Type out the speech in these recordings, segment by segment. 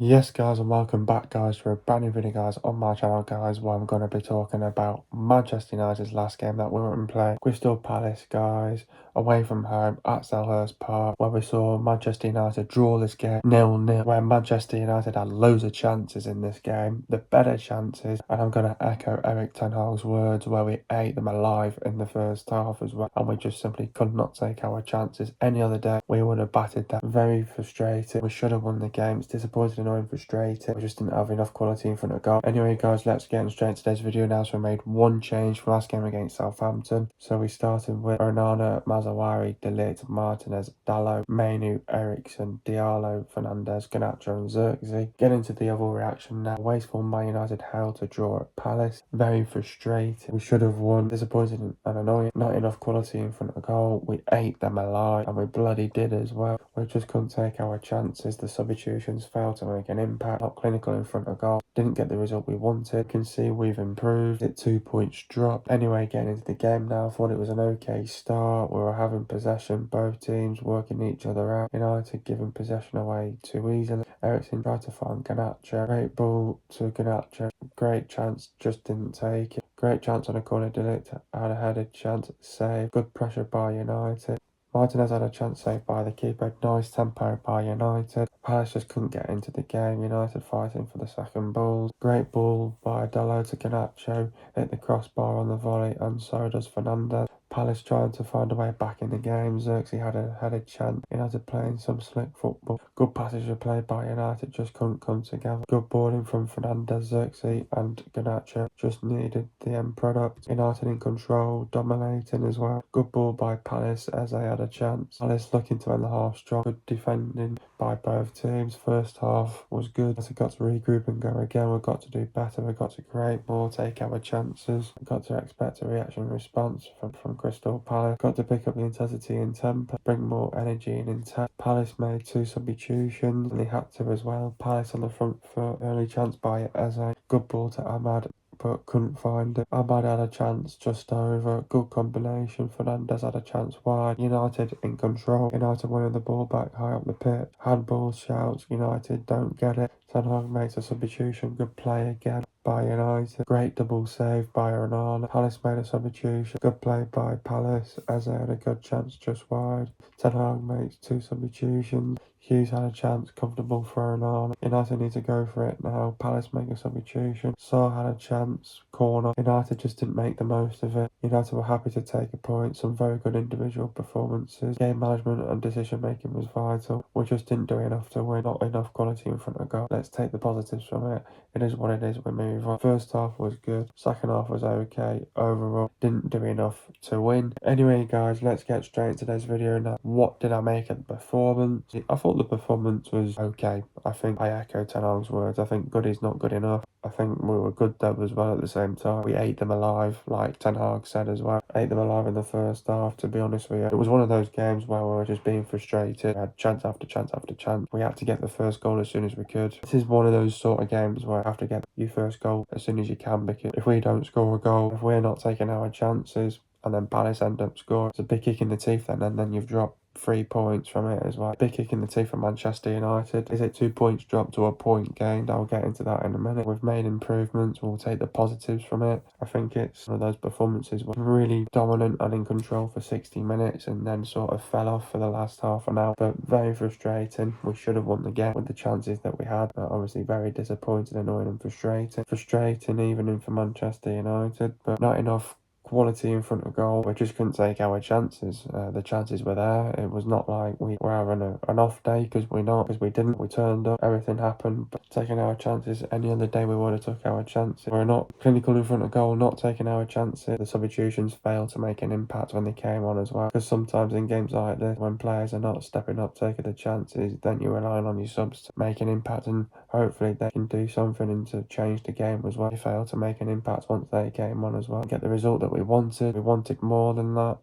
Yes guys, and welcome back guys to a brand new video guys on my channel guys, where I'm going to be talking about Manchester United's last game that we were in play. Crystal Palace guys, away from home at Selhurst Park, where we saw Manchester United draw this game 0-0, where Manchester United had loads of chances in this game, the better chances, and I'm going to echo Erik ten Hag's words where we ate them alive in the first half as well, and we just simply could not take our chances. Any other day we would have batted that. Very frustrated. We should have won the game. It's disappointing, annoying, frustrated. We just didn't have enough quality in front of goal. Anyway guys, let's get straight into today's video now. So we made one change from last game against Southampton. So we started with Onana, Mazzawari, De Ligt, Martinez, Dalot, Mainu, Eriksson, Diallo, Fernandez, Garnacho and Xerxes. Get into the other reaction now. Wasteful Man United held to draw at Palace. Very frustrated. We should have won. Disappointing and annoying. Not enough quality in front of goal. We ate them alive, and we bloody did as well. We just couldn't take our chances. The substitutions failed to make an impact. Not clinical in front of goal. Didn't get the result we wanted. You can see we've improved. It 2 points dropped. Anyway, getting into the game now. Thought it was an okay start. We were having possession. Both teams working each other out. United giving possession away too easily. Eriksson tried to find Garnacho. Great ball to Garnacho. Great chance. Just didn't take it. Great chance on a corner. De Ligt had a headed chance. Save. Good pressure by United. Martinez had a chance saved by the keeper. Nice tempo by United. Palace just couldn't get into the game. United fighting for the second balls. Great ball by Dalot to Garnacho. Hit the crossbar on the volley, and so does Fernandez. Palace trying to find a way back in the game. Xerxes had a chance. United playing some slick football. Good passage of play by United, just couldn't come together. Good balling from Fernandez, Xerxes and Garnacho. Just needed the end product. United in control, dominating as well. Good ball by Palace as they had a chance. Palace looking to end the half strong. Good defending by both teams. First half was good. We've got to regroup and go again. We've got to do better. We've got to create more, take our chances. We've got to expect a reaction response from Crystal Palace. Got to pick up the intensity and tempo, bring more energy and intent. Palace made 2 substitutions, and they had to as well. Palace on the front foot. Early chance by Eze. Good ball to Ahmad, but couldn't find it. Ahmad had a chance just over. Good combination. Fernandez had a chance wide. United in control. United winning the ball back high up the pitch. Handball shouts. United don't get it. Ten Hag makes a substitution. Good play again by United. Great double save by Onana. Palace made a substitution. Good play by Palace as they had a good chance just wide. Ten Hag makes 2 substitutions. Hughes had a chance, comfortable for Onana. United need to go for it now. Palace make a substitution. Saw had a chance, corner. United just didn't make the most of it. United were happy to take a point. Some very good individual performances. Game management and decision making was vital. We just didn't do enough to win. Not enough quality in front of goal. Let's take the positives from it. It is what it is. We move on. First half was good. Second half was okay. Overall, didn't do enough to win. Anyway, guys, let's get straight into today's video now. What did I make of the performance? I thought the performance was okay. I think I echo ten Hag's words. I think good is not good enough. I think we were good though as well at the same time. We ate them alive, like Ten Hag said as well. Ate them alive in the first half, to be honest with you. It was one of those games where we were just being frustrated. We had chance after chance after chance. We had to get the first goal as soon as we could. This is one of those sort of games where you have to get your first goal as soon as you can, because if we don't score a goal, if we're not taking our chances, and then Palace end up scoring, it's a big kick in the teeth then, and then you've dropped 3 points from it as well. Big kick in the teeth from Manchester United. Is it 2 points dropped to a point gained? I'll get into that in a minute. We've made improvements. We'll take the positives from it. I think it's one of those performances where really dominant and in control for 60 minutes and then sort of fell off for the last half an hour. But very frustrating. We should have won the game with the chances that we had. Obviously very disappointing, annoying and frustrating. Frustrating even in for Manchester United, but not enough quality in front of goal. We just couldn't take our chances. The chances were there. It was not like we were having an off day, because we didn't. We turned up, everything happened, but taking our chances. Any other day we would have took our chances. We're not clinical in front of goal, not taking our chances. The substitutions failed to make an impact when they came on as well, because sometimes in games like this, when players are not stepping up, taking the chances, then you're relying on your subs to make an impact, and hopefully they can do something and to change the game as well. They failed to make an impact once they came on as well, get the result that we wanted. We wanted more than that,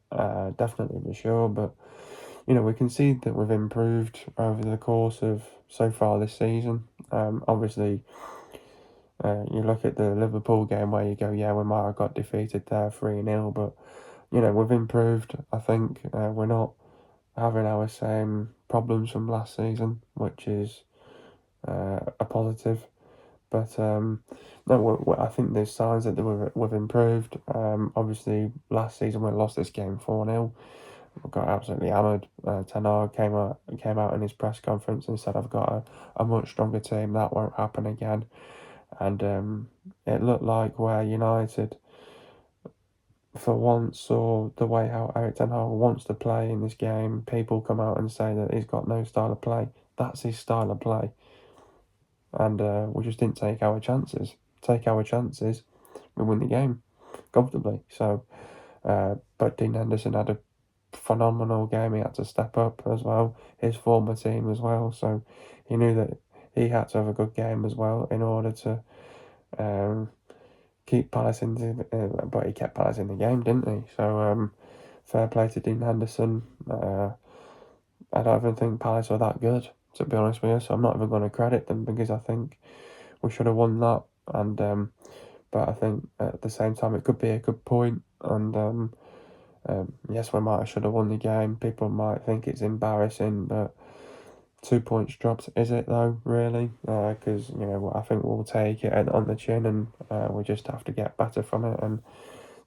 definitely for sure, but you know, we can see that we've improved over the course of so far this season. Obviously, you look at the Liverpool game where you go, yeah, we might have got defeated there 3-0, but you know, we've improved. I think we're not having our same problems from last season, which is a positive. But no, I think there's signs that we've improved. Obviously, last season we lost this game 4-0. We got absolutely hammered. Ten Hag came out in his press conference and said, "I've got a much stronger team. That won't happen again." And it looked like where United, for once, saw the way how Eric Ten Hag wants to play in this game. People come out and say that he's got no style of play. That's his style of play, and we just didn't take our chances. Take our chances, we win the game comfortably. But Dean Henderson had a phenomenal game. He had to step up as well. His former team as well. So he knew that he had to have a good game as well in order to um, keep Palace in but he kept Palace in the game, didn't he? So fair play to Dean Henderson. I don't even think Palace were that good, to be honest with you. So I'm not even going to credit them because I think we should have won that. And but I think at the same time it could be a good point. And yes, we might have should have won the game. People might think it's embarrassing, but 2 points dropped, is it though? Really? Because I think we'll take it on the chin, and we just have to get better from it and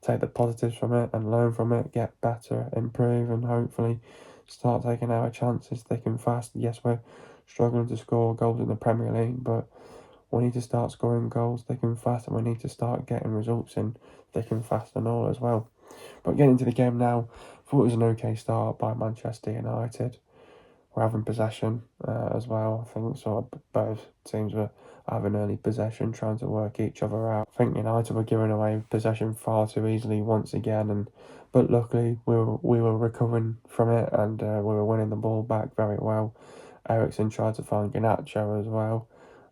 take the positives from it and learn from it, get better, improve, and hopefully start taking our chances thick and fast. Yes, we're struggling to score goals in the Premier League, but we need to start scoring goals thick and fast, and we need to start getting results in thick and fast and all as well. But getting into the game now, I thought it was an okay start by Manchester United. We're having possession as well. I think sort of both teams were having early possession, trying to work each other out. I think United were giving away possession far too easily once again, but luckily we were recovering from it, and we were winning the ball back very well. Eriksen tried to find Garnacho as well.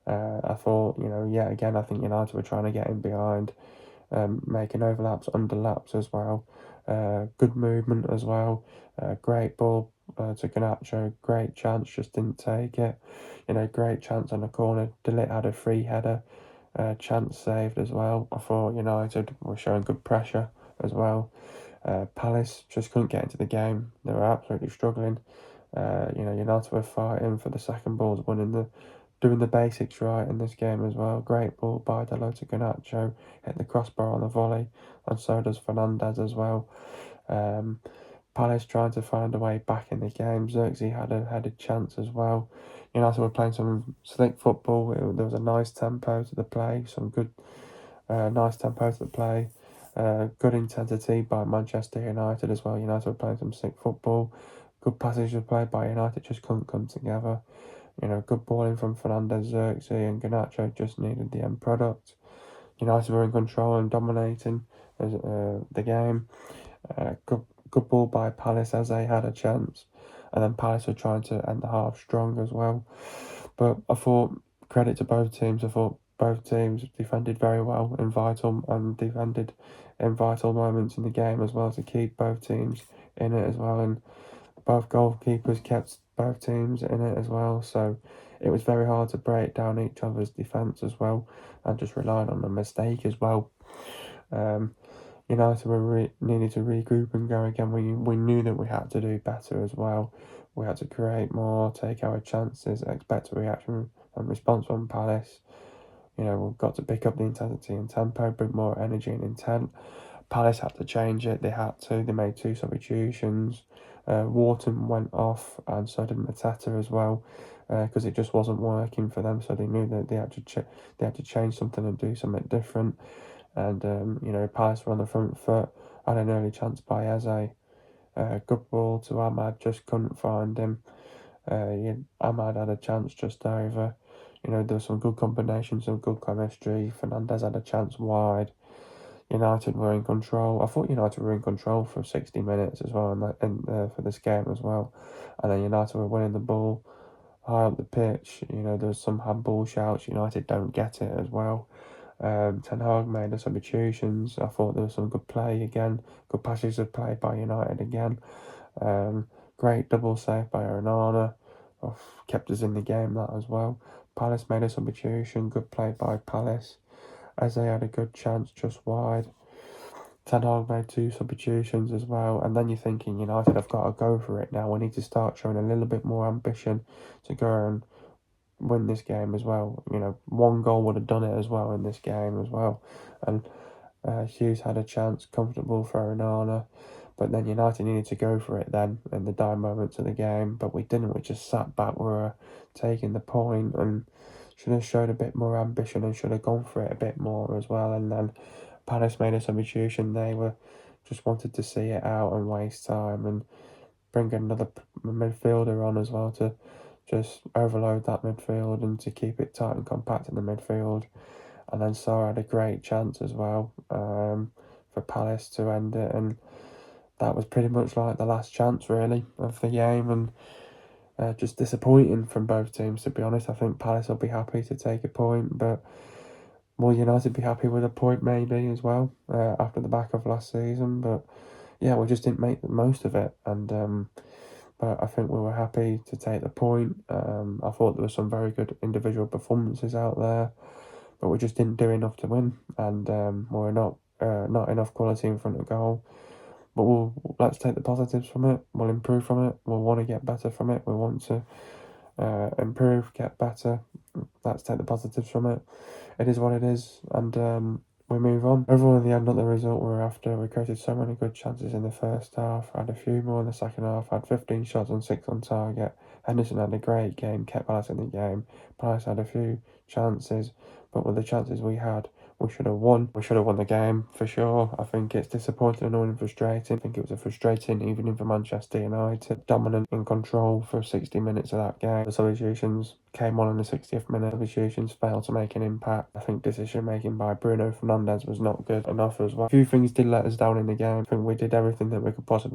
I thought, yet again, I think United were trying to get in behind, making overlaps, underlaps as well. Good movement as well. Great ball to Garnacho. Great chance, just didn't take it. Great chance on the corner. De Ligt had a free header. Chance saved as well. I thought United were showing good pressure as well. Palace just couldn't get into the game. They were absolutely struggling. United were fighting for the second balls, doing the basics right in this game as well. Great ball by De Ligt to Garnacho, hit the crossbar on the volley, and so does Fernandez as well. Palace trying to find a way back in the game. Xerxes had a chance as well. United were playing some slick football. There was a nice tempo to the play, some good, nice tempo to the play. Good intensity by Manchester United as well. United were playing some sick football. Good passage of play by United, just couldn't come together. Good balling from Fernandez, Xerxes, and Garnacho just needed the end product. United were in control and dominating the game. Good ball by Palace as they had a chance, and then Palace were trying to end the half strong as well. But I thought credit to both teams. I thought both teams defended very well defended in vital moments in the game as well to keep both teams in it as well, and both goalkeepers kept both teams in it as well. So it was very hard to break down each other's defence as well, and just relying on the mistake as well. United needed to regroup and go again. We knew that we had to do better as well. We had to create more, take our chances, expect a reaction and response from Palace. We've got to pick up the intensity and tempo, bring more energy and intent. Palace had to change it. They had to. They made two substitutions. Wharton went off, and so did Mateta as well, because it just wasn't working for them. So they knew that they had to change something and do something different. And Palace were on the front foot. Had an early chance by Eze. Good ball to Ahmad, just couldn't find him. Ahmad had a chance just over. There was some good combinations, some good chemistry. Fernandez had a chance wide. United were in control. I thought United were in control for 60 minutes as well, and for this game as well. And then United were winning the ball high up the pitch. There was some handball shouts. United don't get it as well. Ten Hag made the substitutions. I thought there was some good play again, good passages of play by United again. Great double save by Onana. Kept us in the game, that as well. Palace made a substitution, good play by Palace, as they had a good chance just wide. Ten Hag made two substitutions as well, and then you're thinking United have got to go for it now. We need to start showing a little bit more ambition to go and win this game as well. You know, one goal would have done it as well in this game as well. And Hughes had a chance, comfortable for Onana, but then United needed to go for it then in the dying moments of the game, but we didn't. We just sat back. We were taking the point and should have showed a bit more ambition and should have gone for it a bit more as well. And then Palace made a substitution. They were just wanted to see it out and waste time and bring another midfielder on as well to just overload that midfield and to keep it tight and compact in the midfield. And then Sarr had a great chance as well for Palace to end it, and that was pretty much like the last chance really of the game, and just disappointing from both teams, to be honest. I think Palace will be happy to take a point, but will United be happy with a point maybe as well after the back of last season? But yeah, we just didn't make the most of it, and but I think we were happy to take the point. I thought there were some very good individual performances out there, but we just didn't do enough to win, and we're not enough quality in front of goal. But let's take the positives from it. We'll improve from it. We'll want to get better from it. We want to improve, get better. Let's take the positives from it. It is what it is, and we move on. Overall, in the end, not the result we were after. We created so many good chances in the first half, had a few more in the second half, had 15 shots and 6 on target. Henderson had a great game, kept Palace in the game. Palace had a few chances, but with the chances we had, we should have won. We should have won the game for sure. I think it's disappointing, annoying, and frustrating. I think it was a frustrating evening for Manchester United. Dominant in control for 60 minutes of that game. The substitutions came on in the 60th minute. Substitutions failed to make an impact. I think decision making by Bruno Fernandes was not good enough as well. A few things did let us down in the game. I think we did everything that we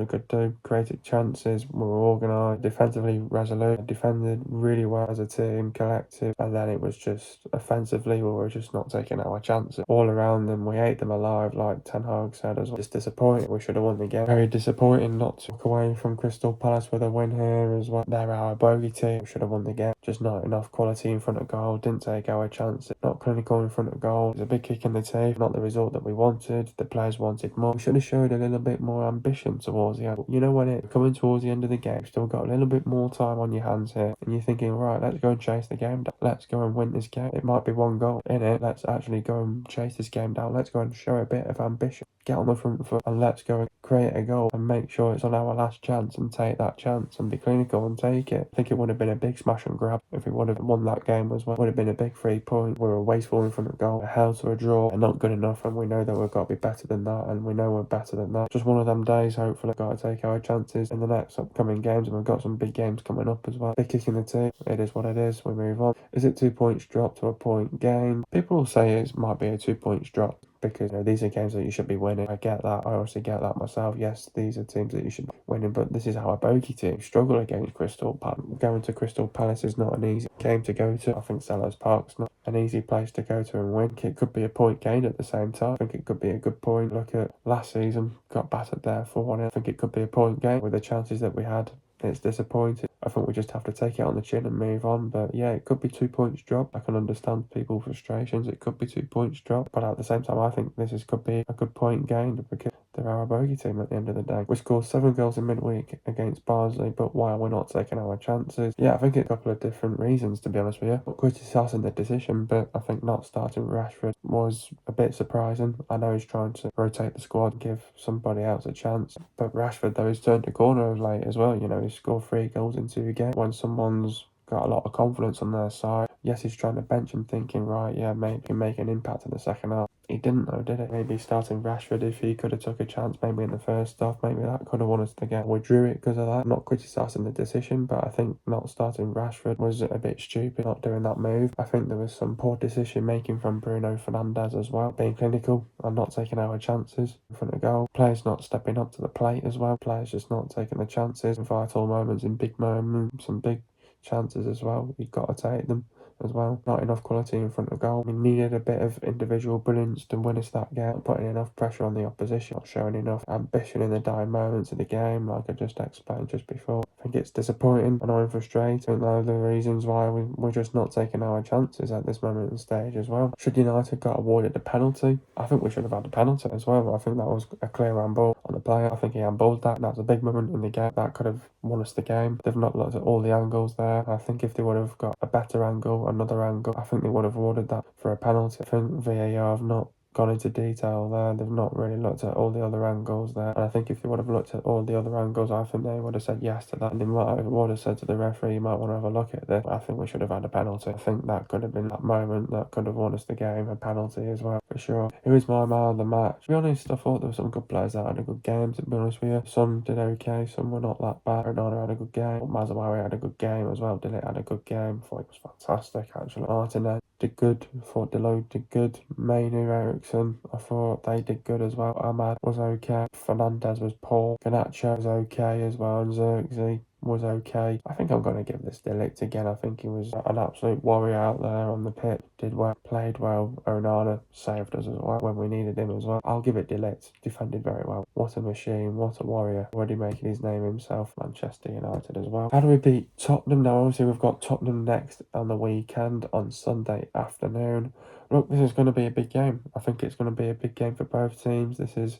could do. Created chances, we were organised, defensively resolute, defended really well as a team, collective, and then it was just offensively we were just not taking our chances. All around them, we ate them alive, like Ten Hag said as well. Just disappointing. We should have won the game. Very disappointing not to walk away from Crystal Palace with a win here as well. They're our bogey team. We should have won the game. Just not enough quality in front of goal. Didn't take our chances. Not clinical in front of goal. It was a big kick in the teeth. Not the result that we wanted. The players wanted more. We should have showed a little bit more ambition towards the end. You know, when it's coming towards the end of the game, still got a little bit more time on your hands here, and you're thinking, right, let's go and chase the game down. Let's go and win this game. It might be one goal in it. Let's actually go and chase this game down. Let's go and show a bit of ambition. Get on the front foot and let's go and create a goal and make sure it's on our last chance and take that chance and be clinical and take it. I think it would have been a big smash and grab if we would have won that game as well. It would have been a big 3 point. We were wasteful in front of goal, held to a draw, and not good enough, and we know that we've got to be better than that, and we know we're better than that. Just one of them days, hopefully. Got to take our chances in the next upcoming games, and we've got some big games coming up as well. Big kick in the teeth. It is what it is. We move on. Is it 2 points drop to a point gain? People will say it might be a 2 points drop, because these are games that you should be winning. I get that. I also get that myself. Yes, these are teams that you should be winning, but this is our bogey team. Struggle against Crystal Palace. Going to Crystal Palace is not an easy game to go to. I think Selhurst Park's not an easy place to go to and win. It could be a point gained at the same time. I think it could be a good point. Look at last season, got battered there for 1. I think it could be a point game with the chances that we had. It's disappointing. I think we just have to take it on the chin and move on. But yeah, it could be 2 points drop. I can understand people's frustrations. It could be 2 points drop. But at the same time, I think could be a good point gained, because they're our bogey team at the end of the day. We scored 7 goals in midweek against Barnsley, but why we're not taking our chances? Yeah, I think it's a couple of different reasons, to be honest with you. Not criticising the decision, but I think not starting Rashford was a bit surprising. I know he's trying to rotate the squad and give somebody else a chance, but Rashford, though, he's turned a corner of late as well. He scored 3 goals in 2 games. When someone's got a lot of confidence on their side, yes, he's trying to bench him, thinking, right, yeah, maybe make an impact in the second half. He didn't though, did it? Maybe starting Rashford, if he could have took a chance maybe in the first half, maybe that could have won us the game. We drew it because of that. I'm not criticising the decision, but I think not starting Rashford was a bit stupid, not doing that move. I think there was some poor decision making from Bruno Fernandes as well, being clinical and not taking our chances in front of goal. Players not stepping up to the plate as well. Players just not taking the chances in vital moments, in big moments, some big chances as well. You've got to take them as well. Not enough quality in front of goal. We needed a bit of individual brilliance to win us that game. Not putting enough pressure on the opposition. Not showing enough ambition in the dying moments of the game, like I just explained just before. I think it's disappointing, annoying, frustrating. I think those are the reasons why we're just not taking our chances at this moment and stage as well. Should United got awarded a penalty? I think we should have had a penalty as well. I think that was a clear handball on the player. I think he handballed that. That's a big moment in the game. That could have won us the game. They've not looked at all the angles there. I think if they would have got a better angle, another angle, I think they would have awarded that for a penalty. I think VAR have not gone into detail there. They've not really looked at all the other angles there. And I think if they would have looked at all the other angles, I think they would have said yes to that. And they would have said to the referee, you might want to have a look at this. I think we should have had a penalty. I think that could have been that moment that could have won us the game, a penalty as well, for sure. Who is my man of the match? To be honest, I thought there were some good players that had a good game, to be honest with you. Some did okay, some were not that bad. Ronaldo had a good game. Mazawari had a good game as well. Dillit had a good game. I thought it was fantastic, actually. Martinez did good. I thought Deloitte did good. Mainu, Ericsson, I thought they did good as well. Ahmad was okay. Fernandez was poor. Garnacho was okay as well. And Xerxes was okay. I think I'm going to give this Delict again. I think he was an absolute warrior out there on the pitch. Did well, played well. Onana saved us as well when we needed him as well. I'll give it Delict. Defended very well. What a machine. What a warrior. Already making his name himself. Manchester United as well. How do we beat Tottenham now? Obviously, we've got Tottenham next on the weekend on Sunday afternoon. Look, this is going to be a big game. I think it's going to be a big game for both teams. This is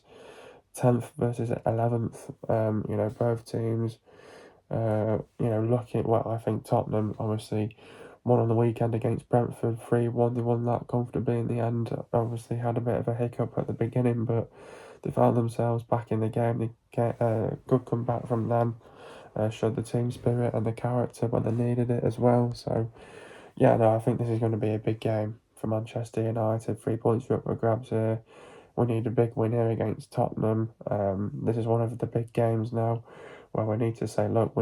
10th versus 11th. Both teams, looking, well, I think Tottenham obviously won on the weekend against Brentford 3-1. They won that comfortably in the end. Obviously had a bit of a hiccup at the beginning, but they found themselves back in the game. They get a good comeback from them. Showed the team spirit and the character when they needed it as well. So, yeah, no, I think this is going to be a big game for Manchester United. 3 points are up for grabs here. We need a big win here against Tottenham. This is one of the big games now where we need to say, look,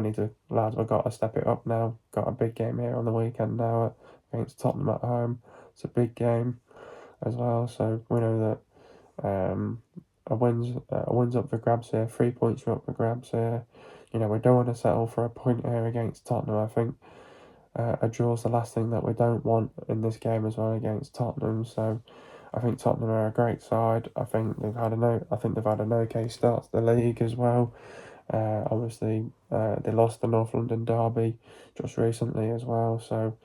lads, we've got to step it up now. Got a big game here on the weekend now against Tottenham at home. It's a big game as well. So we know that a win's up for grabs here. 3 points are up for grabs here. We don't want to settle for a point here against Tottenham. I think a draw is the last thing that we don't want in this game as well against Tottenham. So I think Tottenham are a great side. I think they've had an okay start to the league as well. Obviously, they lost the North London derby just recently as well. So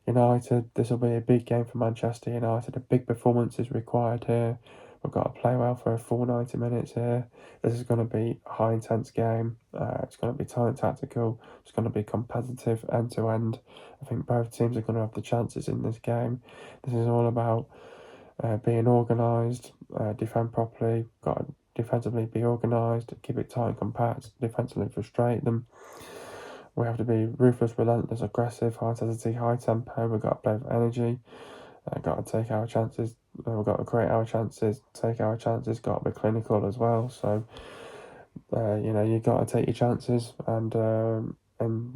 United, this will be a big game for Manchester United. A big performance is required here. We've got to play well for a full 90 minutes here. This is going to be a high intense game. It's going to be tight and tactical. It's going to be competitive end to end. I think both teams are going to have the chances in this game. This is all about being organised, defend properly, got to defensively be organised, keep it tight and compact, defensively frustrate them. We have to be ruthless, relentless, aggressive, high intensity, high tempo. We've got to play with energy. Got to take our chances. We've got to create our chances, take our chances. Got to be clinical as well. So, you got to take your chances and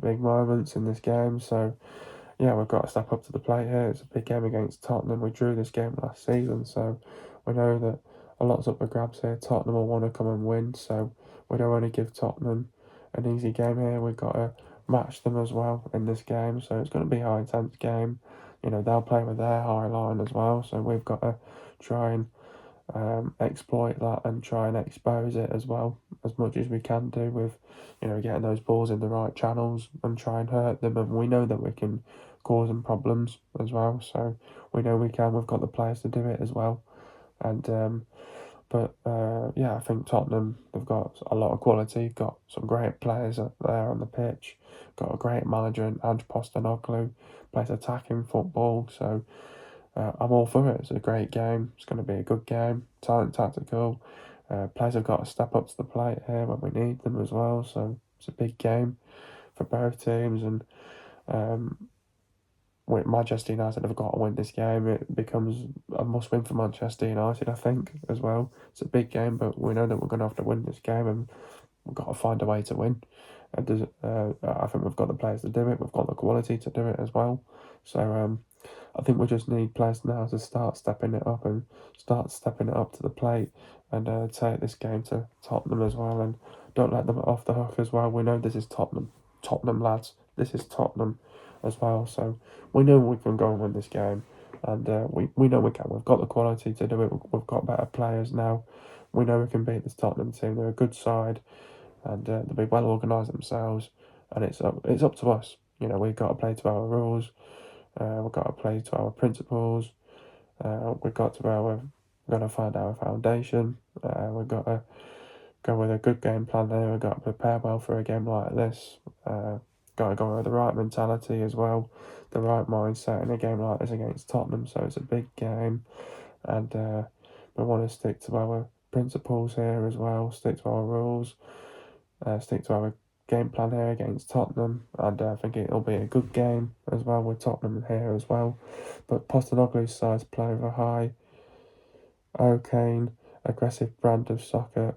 big moments in this game. So, yeah, we've got to step up to the plate here. It's a big game against Tottenham. We drew this game last season, so we know that a lot's up for grabs here. Tottenham will want to come and win, so we don't want to give Tottenham an easy game here. We've got to match them as well in this game, so it's going to be a high intense game. They'll play with their high line as well, so we've got to try and exploit that and try and expose it as well as much as we can do with getting those balls in the right channels and try and hurt them. And we know that we can cause them problems as well, so we know we can. We've got the players to do it as well. And I think Tottenham, they've got a lot of quality, got some great players up there on the pitch, got a great manager in Ange Postecoglou, plays attacking football. So I'm all for it. It's a great game. It's going to be a good game. Tight and tactical. Players have got to step up to the plate here when we need them as well. So it's a big game for both teams. And with Manchester United have got to win this game. It becomes a must-win for Manchester United, I think, as well. It's a big game, but we know that we're going to have to win this game, and we've got to find a way to win. I think we've got the players to do it. We've got the quality to do it as well. So I think we just need players now to start stepping it up to the plate and take this game to Tottenham as well. And don't let them off the hook as well. We know this is Tottenham lads. This is Tottenham as well. So we know we can go and win this game, and we know we can. We've got the quality to do it. We've got better players now. We know we can beat this Tottenham team. They're a good side, and they'll be well organised themselves. and it's up to us. We've got to play to our rules. We've got to play to our principles. We've got to find our foundation. We've got to go with a good game plan there. We've got to prepare well for a game like this. Got to go with the right mentality as well, the right mindset in a game like this against Tottenham. So it's a big game, and we want to stick to our principles here as well, stick to our rules, stick to our game plan here against Tottenham, and I think it'll be a good game as well with Tottenham here as well. But Postecoglou's sides play with a high octane, aggressive brand of soccer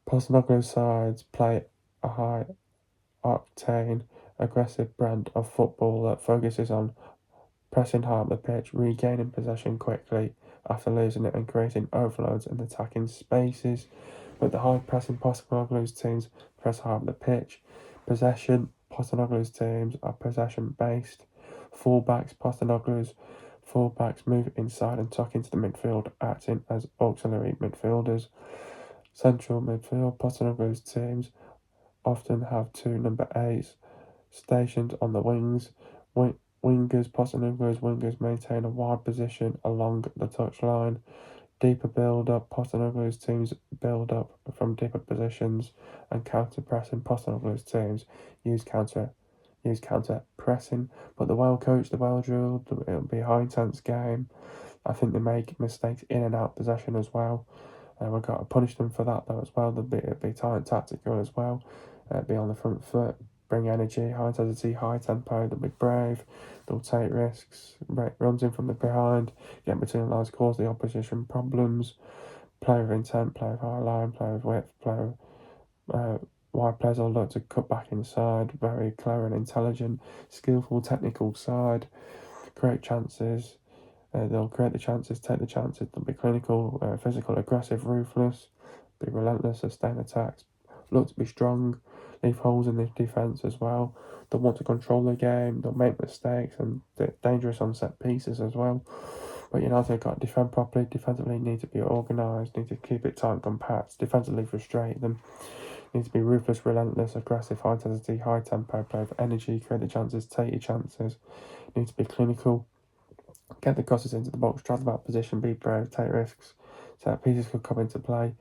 Postecoglou's sides play a high octane, aggressive brand of football that focuses on pressing hard up the pitch, regaining possession quickly after losing it, and creating overloads and attacking spaces. With the high pressing, Postecoglou's teams press hard up the pitch. Postecoglou's teams are possession based. Postecoglou's fullbacks move inside and tuck into the midfield, acting as auxiliary midfielders. Central midfield, Postecoglou's teams often have two number 8s stationed on the wings. Postecoglou's wingers maintain a wide position along the touchline. Deeper build-up, Postecoglou's teams build up from deeper positions and counter-pressing. Postecoglou's teams use counter-pressing, but the well-coached, the well-drilled, it'll be a high-intense game. I think they make mistakes in and out possession as well. We've got to punish them for that though as well. It'll be tight and tactical as well. Be on the front foot, bring energy, high intensity, high tempo. They'll be brave. They'll take risks. Runs in from the behind, get between the lines, cause the opposition problems. Play with intent, play with high line, play with width, play with wide players will look to cut back inside. Very clever and intelligent, skillful, technical side. Create chances. They'll create the chances, take the chances. They'll be clinical, physical, aggressive, ruthless, be relentless, sustain attacks, look to be strong, leave holes in the defence as well. They'll want to control the game, they'll make mistakes, and they're dangerous on set pieces as well. But United got to defend properly, defensively need to be organised, need to keep it tight and compact, defensively frustrate them, need to be ruthless, relentless, aggressive, high intensity, high tempo, play with energy, create the chances, take your chances, need to be clinical, get the crosses into the box, try the back position, be brave, take risks. So pieces could come into play.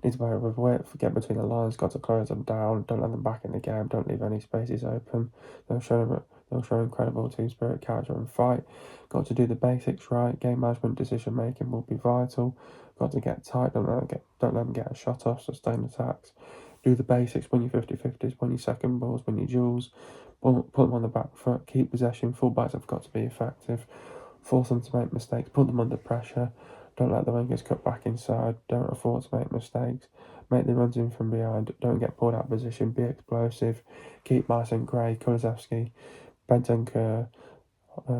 Need to play with width, get between the lines, got to close them down, don't let them back in the game, don't leave any spaces open. They'll show incredible team spirit, character and fight. Got to do the basics right, game management, decision making will be vital. Got to get tight, don't let them get a shot off, sustain attacks. Do the basics, win your 50-50s, win your second balls, win your duels, put them on the back foot, keep possession, fullbacks have got to be effective. Force them to make mistakes, put them under pressure. Don't let the wingers cut back inside. Don't afford to make mistakes. Make the runs in from behind. Don't get pulled out of position. Be explosive. Keep Mason, Gray, Kulusevski, Bentancur,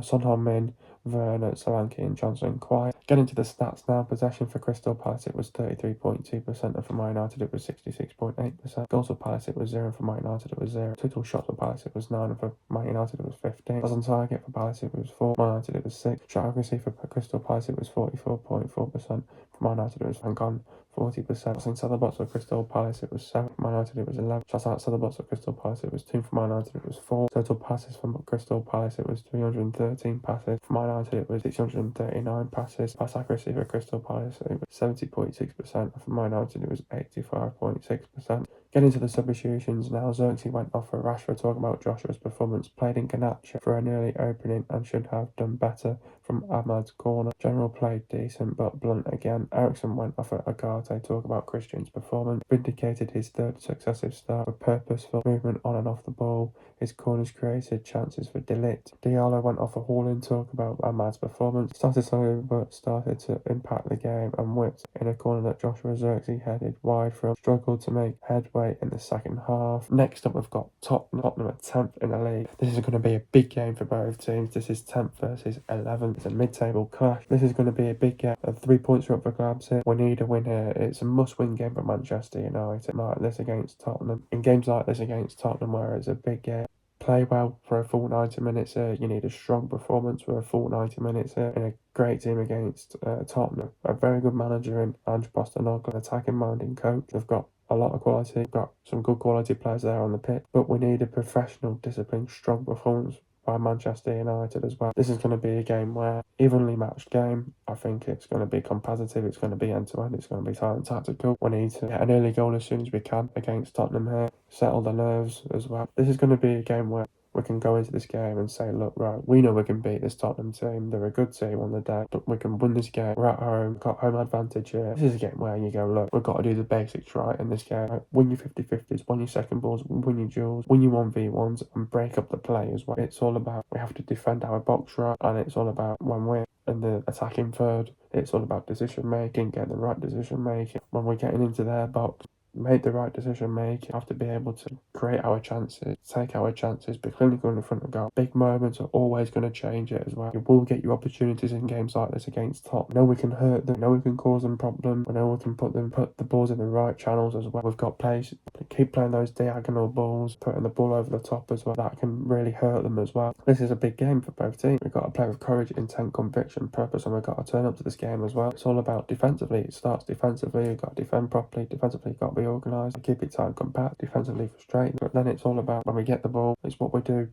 Son Heung-min, Werner, Solanke and Johnson quiet. Getting to the stats now. Possession for Crystal Palace it was 33.2%, and for Man United it was 66.8%. Goals for Palace it was 0, and for Man United it was 0. Total shots for Palace it was 9, and for Man United it was 15. Shots on target for Palace it was 4, Man United it was 6. Shot accuracy for Crystal Palace it was 44.4%, for Man United it was gone 40%. Shots inside the box for Crystal Palace it was 7, for Man United it was 11. Shots outside the box for Crystal Palace it was 2, for Man United it was 4. Total passes from Crystal Palace it was 313 passes, for Man United it was 639 passes. Pass accuracy for Crystal Palace it was 70.6%, and for Man United it was 85.6%. Getting to the substitutions now, Xerxes went off for Rashford. Talking about Joshua's performance, played in Garnacho for an early opening and should have done better from Ahmad's corner. General played decent but blunt again. Ericsson went off for Agate. Talk about Christian's performance, vindicated his third successive start with purposeful movement on and off the ball. His corners created chances for De Ligt. Diallo went off for Haaland. Talk about Ahmad's performance, started slowly but started to impact the game and whipped in a corner that Joshua Xerxes headed wide from. Struggled to make headway in the second half. Next up, we've got Tottenham at 10th in the league. This is going to be a big game for both teams. This is 10th versus 11th. It's a mid-table clash. This is going to be a big game. 3 points are up for grabs here. We need a win here. It's a must-win game for Manchester United. Like this against Tottenham. In games like this against Tottenham, where it's a big game, play well for a full 90 minutes here. You need a strong performance for a full 90 minutes here in a great team against Tottenham. A very good manager in Ange Postecoglou, an attacking minded coach. They've got a lot of quality. We've got some good quality players there on the pitch, but we need a professional, disciplined, strong performance by Manchester United as well. This is going to be a game where evenly matched game. I think it's going to be competitive. It's going to be end-to-end. It's going to be tight and tactical. We need to get an early goal as soon as we can against Tottenham here. Settle the nerves as well. This is going to be a game where we can go into this game and say, look, right, we know we can beat this Tottenham team. They're a good team on the day, but we can win this game. We're at home, got home advantage here. This is a game where you go, look, we've got to do the basics right in this game. Right? Win your 50-50s, win your second balls, win your duels, win your 1v1s, and break up the play as well. It's all about, we have to defend our box right, and it's all about when we're in the attacking third, it's all about decision making, getting the right decision making. When we're getting into their box, make the right decision making. Have to be able to create our chances, take our chances, be clinical in the front of goal. Big moments are always going to change it as well. You will get your opportunities in games like this against Tottenham. We know we can hurt them. We know we can cause them problems. We know we can put the balls in the right channels as well. We've got plays. Keep playing those diagonal balls, putting the ball over the top as well. That can really hurt them as well. This is a big game for both teams. We've got to play with courage, intent, conviction, purpose, and we've got to turn up to this game as well. It's all about defensively. It starts defensively. We've got to defend properly. Defensively, you've got to be organised, keep it tight and compact, defensively frustrating. But then it's all about when we get the ball, it's what we do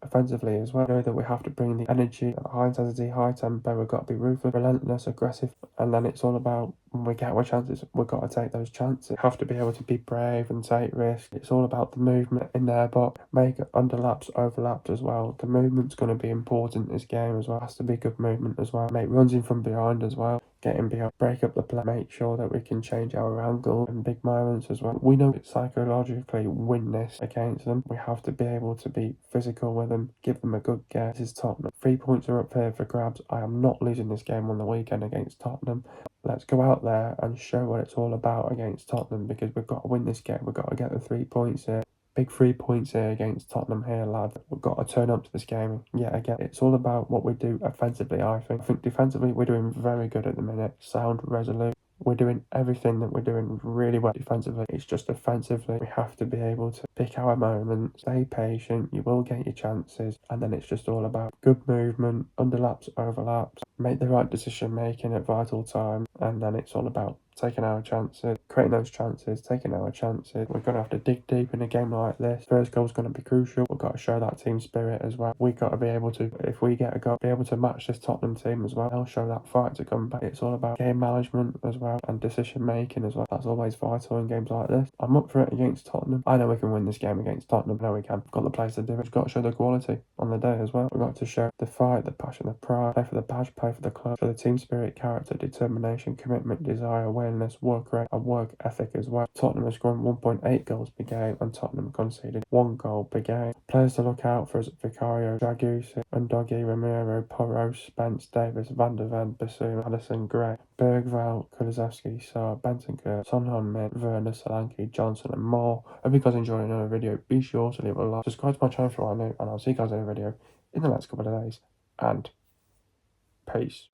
offensively as well. We know that we have to bring the energy, high intensity, high tempo. We've got to be ruthless, relentless, aggressive. And then it's all about when we get our chances, we've got to take those chances. We have to be able to be brave and take risks. It's all about the movement in there, but make underlaps, overlaps as well. The movement's going to be important in this game as well. It has to be good movement as well. Make runs in from behind as well. Getting behind, break up the play, make sure that we can change our angle in big moments as well. We know that psychologically win this against them. We have to be able to be physical with them, give them a good game. This is Tottenham. 3 points are up here for grabs. I am not losing this game on the weekend against Tottenham. Let's go out there and show what it's all about against Tottenham, because we've got to win this game. We've got to get the 3 points here. Big 3 points here against Tottenham here, lad. We've got to turn up to this game yet again. It's all about what we do offensively, I think. I think defensively, we're doing very good at the minute. Sound, resolute. We're doing everything that we're doing really well defensively. It's just offensively, we have to be able to pick our moments, stay patient, you will get your chances, and then it's just all about good movement, underlaps, overlaps, make the right decision making at vital times, and then it's all about taking our chances, creating those chances, taking our chances. We're going to have to dig deep in a game like this. First goal's going to be crucial. We've got to show that team spirit as well. We've got to be able to, if we get a goal, be able to match this Tottenham team as well. They'll show that fight to come back. It's all about game management as well and decision making as well. That's always vital in games like this. I'm up for it against Tottenham. I know we can win this game against Tottenham. I know we can. We've got the players to do it. We've got to show the quality on the day as well. We've got to show the fight, the passion, the pride, play for the badge, play for the club, show the team spirit, character, determination, commitment, desire, awareness, work rate, and work ethic as well. Tottenham has scored 1.8 goals per game and Tottenham conceded 1 goal per game. Players to look out for is Vicario, Dragusi, Undogi, Romero, Porro, Spence, Davis, Van der Ven, Bassoon, Addison, Gray, Bergvall, Kulusevski, Saar, Bentancur, Son Heung-min, Werner, Solanke, Johnson, and more. Hope you guys enjoyed another video. Be sure to leave a like, subscribe to my channel if you are new, and I'll see you guys in a video in the next couple of days. And peace.